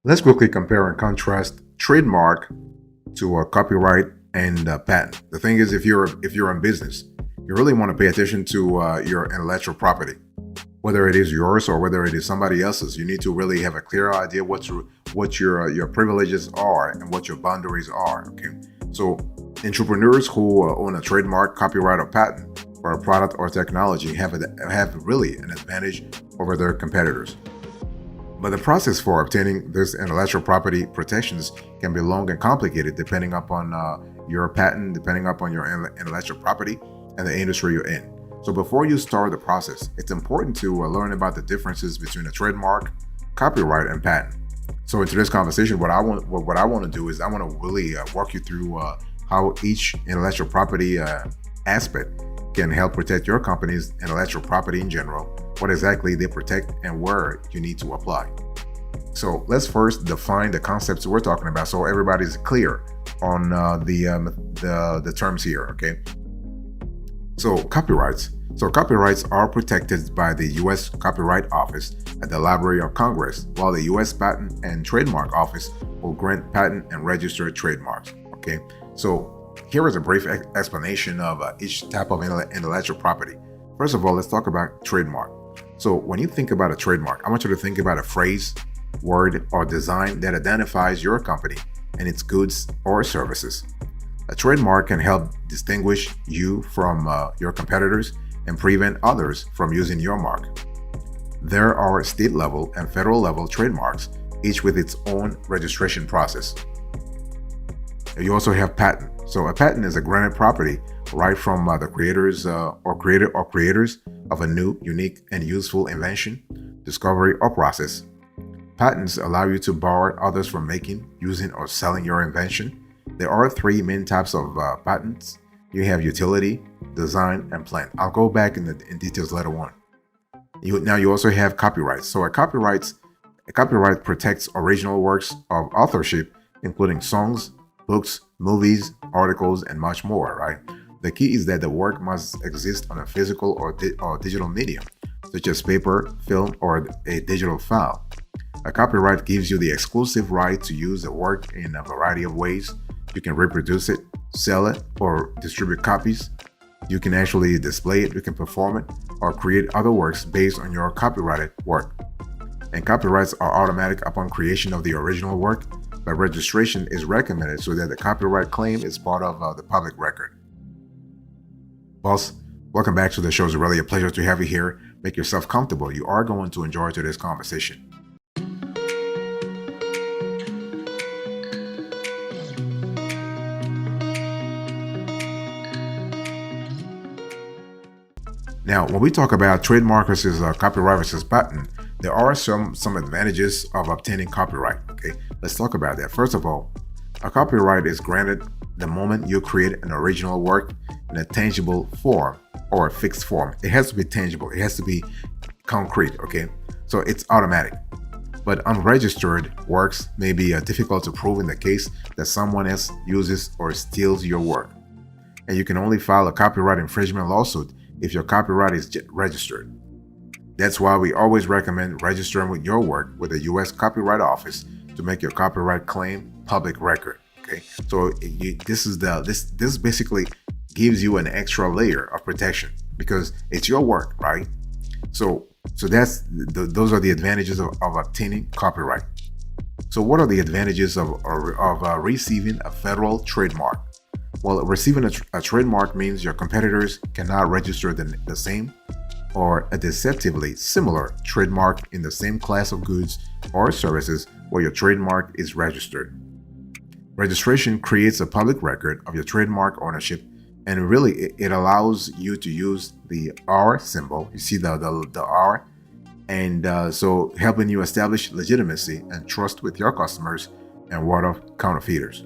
Let's quickly compare and contrast trademark to a copyright and patent. The thing is, if you're in business, you really want to pay attention to your intellectual property, whether it is yours or whether it is somebody else's. You need to really have a clear idea what your privileges are and what your boundaries are. Okay, so entrepreneurs who own a trademark, copyright, or patent for a product or technology have really an advantage over their competitors. But the process for obtaining this intellectual property protections can be long and complicated depending upon your patent, depending upon your intellectual property and the industry you're in. So before you start the process, it's important to learn about the differences between a trademark, copyright, and patent. So in today's conversation, what I want to do is I want to really walk you through how each intellectual property aspect can help protect your company's intellectual property in general, what exactly they protect, and where you need to apply. So let's first define the concepts we're talking about so everybody's clear on the terms here, okay? So copyrights. So copyrights are protected by the U.S. Copyright Office at the Library of Congress, while the U.S. Patent and Trademark Office will grant patent and register trademarks, okay? So here is a brief explanation of each type of intellectual property. First of all, let's talk about trademark. So when you think about a trademark, I want you to think about a phrase, word, or design that identifies your company and its goods or services. A trademark can help distinguish you from your competitors and prevent others from using your mark. There are state level and federal level trademarks, each with its own registration process. You also have patent. So a patent is a granted property right from the creators creators of a new, unique, and useful invention, discovery, or process. Patents allow you to bar others from making, using, or selling your invention. There are three main types of patents. You have utility, design, and plant. I'll go back in details later on. Now you also have copyrights. So a copyright protects original works of authorship, including songs, books, movies, articles, and much more, right? The key is that the work must exist on a physical or digital medium, such as paper, film, or a digital file. A copyright gives you the exclusive right to use the work in a variety of ways. You can reproduce it, sell it, or distribute copies. You can actually display it, you can perform it, or create other works based on your copyrighted work. And copyrights are automatic upon creation of the original work, but registration is recommended so that the copyright claim is part of the public record. Boss, welcome back to the show. It's really a pleasure to have you here. Make yourself comfortable. You are going to enjoy today's conversation. Now, when we talk about trademark versus copyright versus patent, there are some advantages of obtaining copyright. Okay, let's talk about that. First of all, a copyright is granted the moment you create an original work in a tangible form or a fixed form. It has to be tangible. It has to be concrete. Okay, so it's automatic. But unregistered works may be difficult to prove in the case that someone else uses or steals your work. And you can only file a copyright infringement lawsuit if your copyright is registered. That's why we always recommend registering with your work with the U.S. Copyright Office to make your copyright claim public record. Okay, so this basically gives you an extra layer of protection because it's your work, right? So those are the advantages of obtaining copyright. So what are the advantages of receiving a federal trademark? Well, receiving a trademark means your competitors cannot register the same or a deceptively similar trademark in the same class of goods or services where your trademark is registered. Registration creates a public record of your trademark ownership, and really it allows you to use the R symbol. You see the R, and so helping you establish legitimacy and trust with your customers and ward off counterfeiters.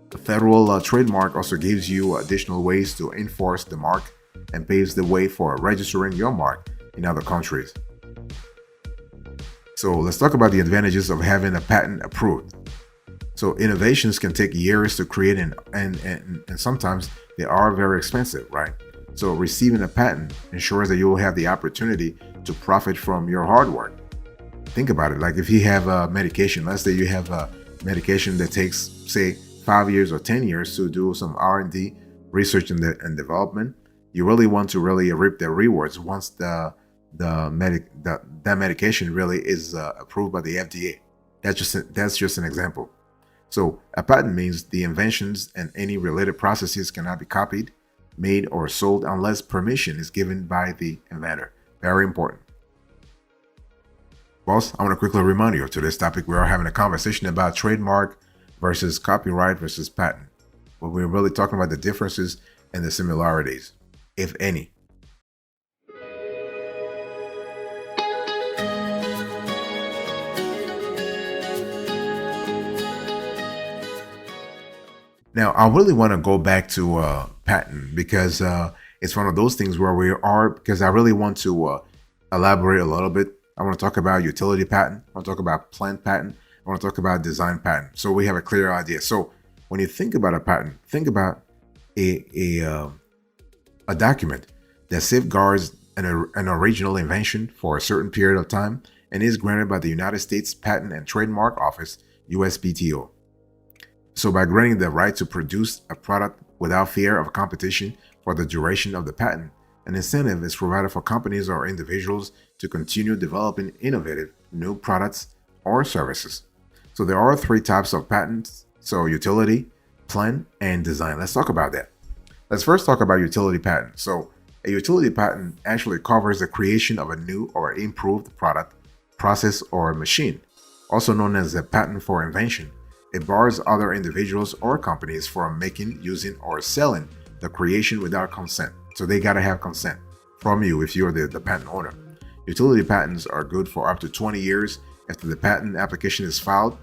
The federal trademark also gives you additional ways to enforce the mark and paves the way for registering your mark in other countries. So let's talk about the advantages of having a patent approved. So innovations can take years to create and sometimes they are very expensive, right? So receiving a patent ensures that you will have the opportunity to profit from your hard work. Think about it. Like if you have a medication, let's say you have a medication that takes, say, 5 years or 10 years to do some R&D, research and development. You really want to really reap the rewards once that medication really is approved by the FDA. That's just an example. So a patent means the inventions and any related processes cannot be copied, made, or sold unless permission is given by the inventor. Very important. Boss, I want to quickly remind you of today's topic. We are having a conversation about trademark versus copyright versus patent. But we're really talking about the differences and the similarities, if any. Now, I really want to go back to patent because it's one of those things where we are, because I really want to elaborate a little bit. I want to talk about utility patent. I want to talk about plant patent. I want to talk about design patent. So we have a clear idea. So when you think about a patent, think about a document that safeguards an original invention for a certain period of time and is granted by the United States Patent and Trademark Office, USPTO. So by granting the right to produce a product without fear of competition for the duration of the patent, an incentive is provided for companies or individuals to continue developing innovative new products or services. So there are three types of patents. So utility, plant, and design. Let's talk about that. Let's first talk about utility patent. So a utility patent actually covers the creation of a new or improved product, process, or machine, also known as a patent for invention. It bars other individuals or companies from making, using, or selling the creation without consent. So they got to have consent from you if you're the patent owner. Utility patents are good for up to 20 years after the patent application is filed,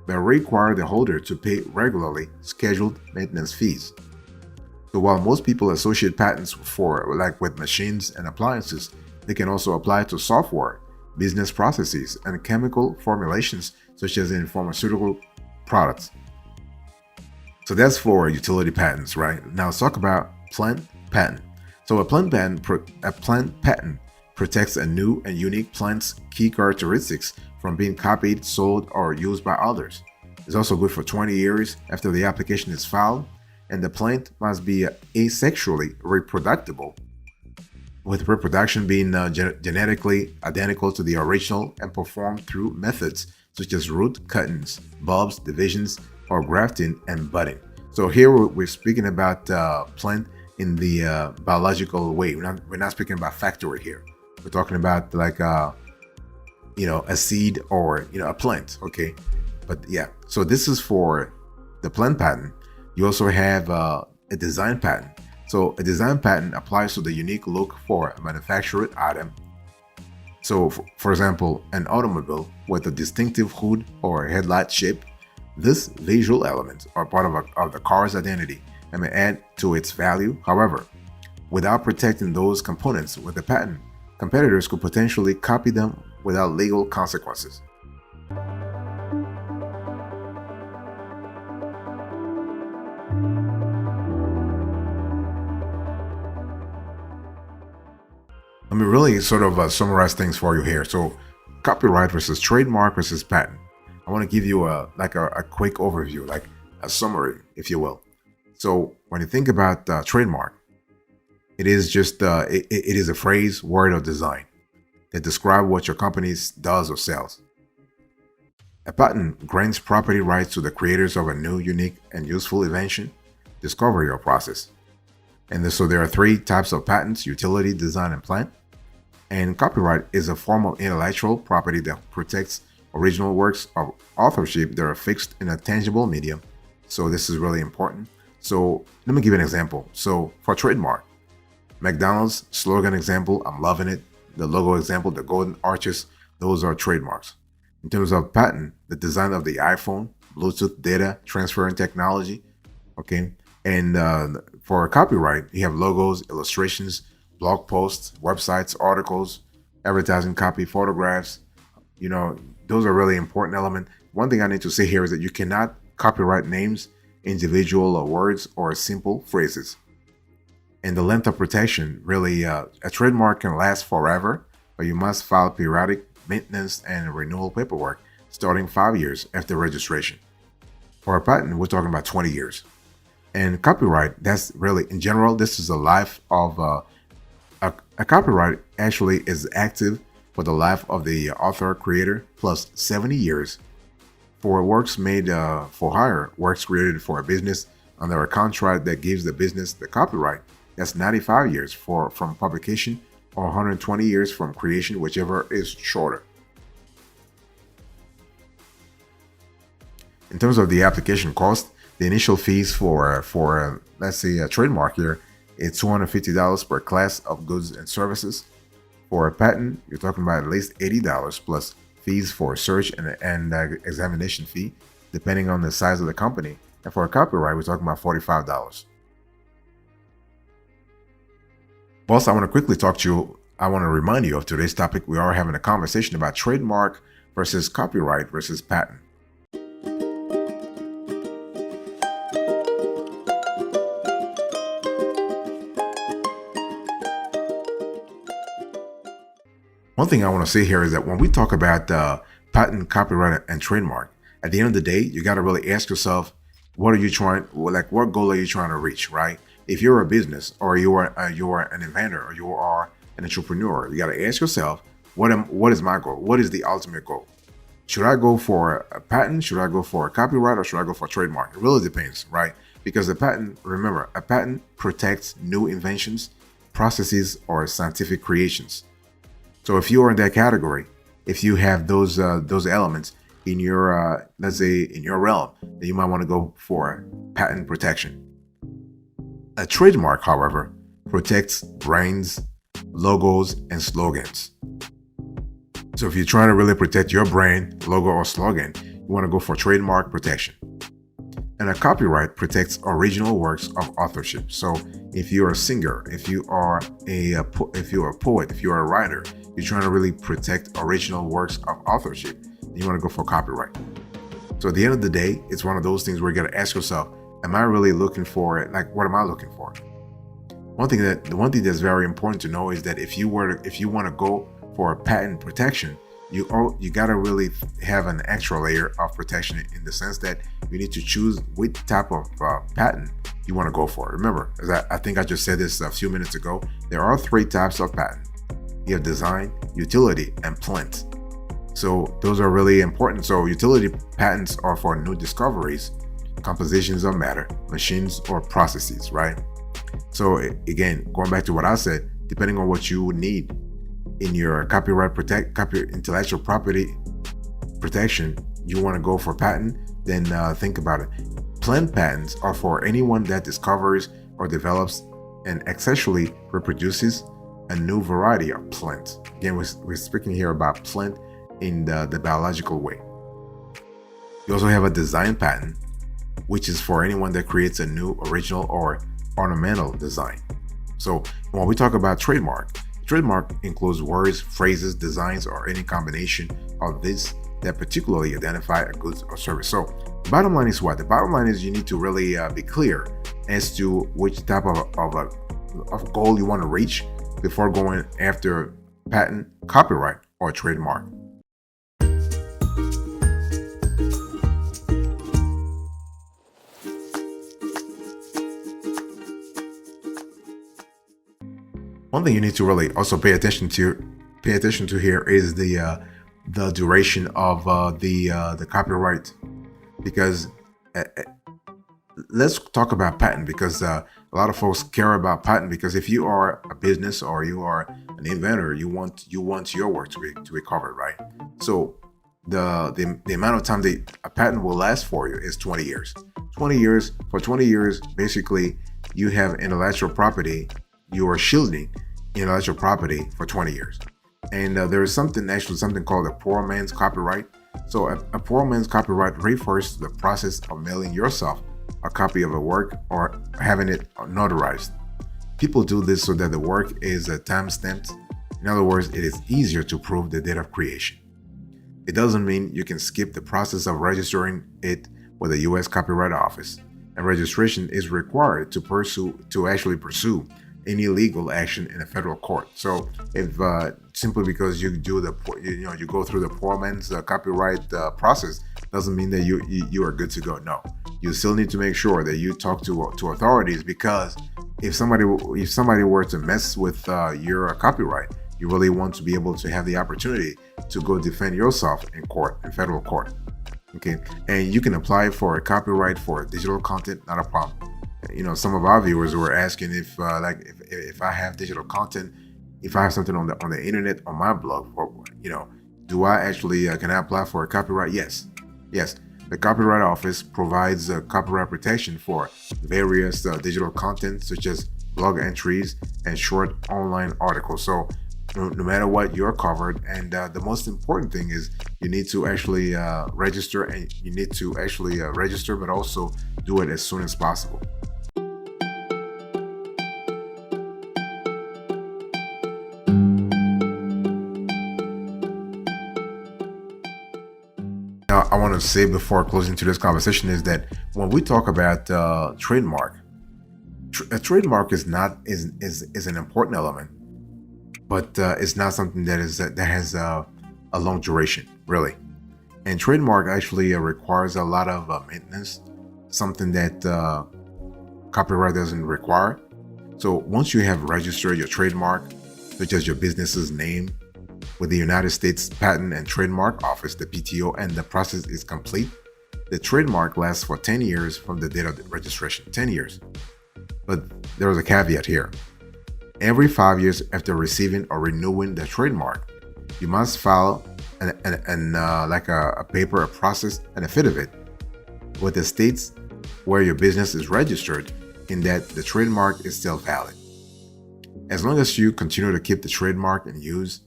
but require the holder to pay regularly scheduled maintenance fees. So while most people associate patents with machines and appliances, they can also apply to software, business processes, and chemical formulations such as in pharmaceutical products. So that's for utility patents, right? Now let's talk about plant patent. So a plant patent protects a new and unique plant's key characteristics from being copied, sold, or used by others. It's also good for 20 years after the application is filed, and the plant must be asexually reproducible, with reproduction being genetically identical to the original and performed through methods such as root cuttings, bulbs, divisions, or grafting and budding. So here we're speaking about plant in the biological way. We're not speaking about factory here. We're talking about like a seed or a plant. Okay, but yeah. So this is for the plant patent. You also have a design patent. So a design patent applies to the unique look for a manufactured item. So for example, an automobile with a distinctive hood or headlight shape. These visual elements are part of the car's identity and may add to its value. However, without protecting those components with a patent, competitors could potentially copy them without legal consequences. Let me really sort of summarize things for you here. So copyright versus trademark versus patent. I want to give you a quick overview, like a summary, if you will. So when you think about trademark, it is just it is a phrase, word, or design that describe what your company does or sells. A patent grants property rights to the creators of a new, unique, and useful invention, discovery, or process. And so there are three types of patents: utility, design, and plant. And copyright is a form of intellectual property that protects original works of authorship that are fixed in a tangible medium. So this is really important. So let me give you an example. So for trademark, McDonald's slogan example, I'm loving it. The logo example, the golden arches, those are trademarks. In terms of patent, the design of the iPhone, Bluetooth data transfer and technology. Okay. And for copyright, you have logos, illustrations, blog posts, websites, articles, advertising copy, photographs. Those are really important element. One thing I need to say here is that you cannot copyright names, individual words, or simple phrases. And the length of protection, really, a trademark can last forever, but you must file periodic maintenance and renewal paperwork starting 5 years after registration. For a patent, we're talking about 20 years. And copyright, that's really, in general, this is the life of a copyright actually is active for the life of the author creator plus 70 years for works made for hire, works created for a business under a contract that gives the business the copyright. That's 95 years from publication or 120 years from creation, whichever is shorter. In terms of the application cost, the initial fees for let's say a trademark here is $250 per class of goods and services. For a patent, you're talking about at least $80 plus fees for search and examination fee, depending on the size of the company. And for a copyright, we're talking about $45. Boss, I want to quickly talk to you. I want to remind you of today's topic. We are having a conversation about trademark versus copyright versus patent. One thing I want to say here is that when we talk about patent, copyright, and trademark, at the end of the day, you got to really ask yourself, what are you trying, what goal are you trying to reach, right? If you're a business or you are an inventor or you are an entrepreneur, you got to ask yourself, what is my goal? What is the ultimate goal? Should I go for a patent? Should I go for a copyright? Or should I go for a trademark? It really depends, right? Because a patent, remember, a patent protects new inventions, processes, or scientific creations. So if you are in that category, if you have those elements in your let's say in your realm, then you might want to go for patent protection. A trademark, however, protects brands, logos, and slogans. So if you're trying to really protect your brand, logo, or slogan, you want to go for trademark protection. And a copyright protects original works of authorship. So if you're a singer, if you are a poet, if you're a writer, you're trying to really protect original works of authorship, you want to go for copyright. So at the end of the day, it's one of those things where you got to ask yourself, am I really looking for it? Like, what am I looking for? The one thing that's very important to know is that if you want to go for a patent protection, you got to really have an extra layer of protection in the sense that you need to choose which type of patent you want to go for. Remember, as I think I just said this a few minutes ago, there are 3 types of patent. You have design, utility, and plant. So those are really important. So utility patents are for new discoveries, compositions of matter, machines, or processes, right? So again, going back to what I said, depending on what you need in your intellectual property protection, you want to go for patent, then think about it. Plant patents are for anyone that discovers or develops and essentially reproduces a new variety of plant. Again, we're speaking here about plant in the biological way. You also have a design patent, which is for anyone that creates a new, original, or ornamental design. So when we talk about trademark includes words, phrases, designs, or any combination of this that particularly identify a goods or service. So the bottom line is what? The bottom line is you need to really be clear as to which type of goal you want to reach before going after patent, copyright, or trademark. One thing you need to really also pay attention to here is the duration of the copyright, because let's talk about patent, because a lot of folks care about patent, because if you are a business or you are an inventor, you want your work to be covered, right? So the amount of time that a patent will last for you is 20 years. 20 years, for 20 years, basically you have intellectual property, you are shielding intellectual property for 20 years. And there is something called a poor man's copyright. So a poor man's copyright refers to the process of mailing yourself a copy of a work or having it notarized. People do this so that the work is time-stamped. In other words, it is easier to prove the date of creation. It doesn't mean you can skip the process of registering it with the U.S. Copyright Office, and registration is required to actually pursue any legal action in a federal court. So if simply because you do you go through the poor man's copyright process doesn't mean that you are good to go. No, you still need to make sure that you talk to authorities, because if somebody were to mess with your copyright, you really want to be able to have the opportunity to go defend yourself in court, in federal court. Okay, and you can apply for a copyright for digital content, not a problem. Some of our viewers were asking if if I have digital content, if I have something on the internet on my blog, or do I actually can I apply for a copyright? Yes. The Copyright Office provides copyright protection for various digital content, such as blog entries and short online articles. So no matter what, you're covered. And the most important thing is you need to actually register, and you need to actually register, but also do it as soon as possible. Now, I want to say before closing to this conversation is that when we talk about trademark, a trademark is an important element, but it's not something that has a long duration, really. And trademark actually requires a lot of maintenance, something that copyright doesn't require. So once you have registered your trademark, such as your business's name, with the United States Patent and Trademark Office, the PTO, and the process is complete, the trademark lasts for 10 years from the date of the registration. 10 years. But there's a caveat here. Every 5 years after receiving or renewing the trademark, you must file a paper, a process, an affidavit with the states where your business is registered, in that the trademark is still valid. As long as you continue to keep the trademark in use,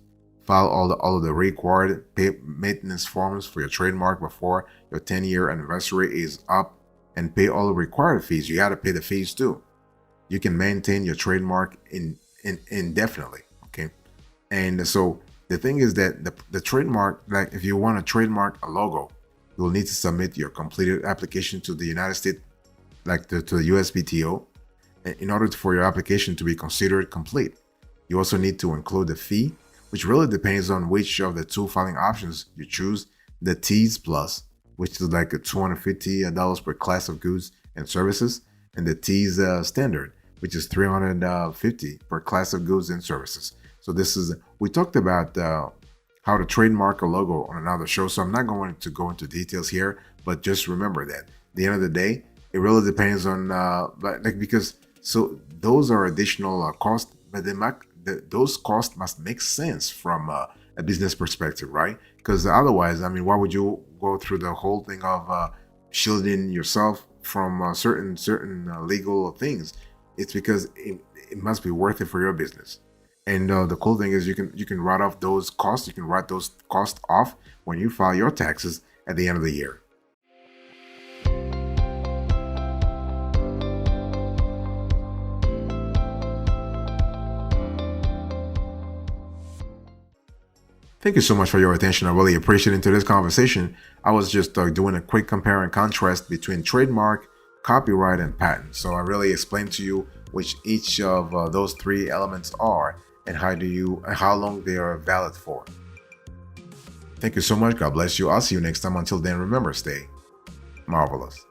file all of the required maintenance forms for your trademark before your 10-year anniversary is up, and pay all the required fees. You got to pay the fees too. You can maintain your trademark indefinitely. Okay, and so the thing is that the trademark, like if you want to trademark a logo, you will need to submit your completed application to the United States, to the USPTO, in order for your application to be considered complete. You also need to include the fee, which really depends on which of the two filing options you choose. The T's Plus, which is like $250 per class of goods and services, and the T's Standard, which is $350 per class of goods and services. So we talked about how to trademark a logo on another show, so I'm not going to go into details here, but just remember that at the end of the day, it really depends on because those are additional costs, but those costs must make sense from a business perspective, right? Because otherwise, why would you go through the whole thing of shielding yourself from certain legal things? It's because it must be worth it for your business. And the cool thing is you can write off those costs. You can write those costs off when you file your taxes at the end of the year. Thank you so much for your attention. I really appreciate it. Into this conversation, I was just doing a quick compare and contrast between trademark, copyright, and patent. So I really explained to you which each of those three elements are, and how long they are valid for. Thank you so much. God bless you. I'll see you next time. Until then, remember, stay marvelous.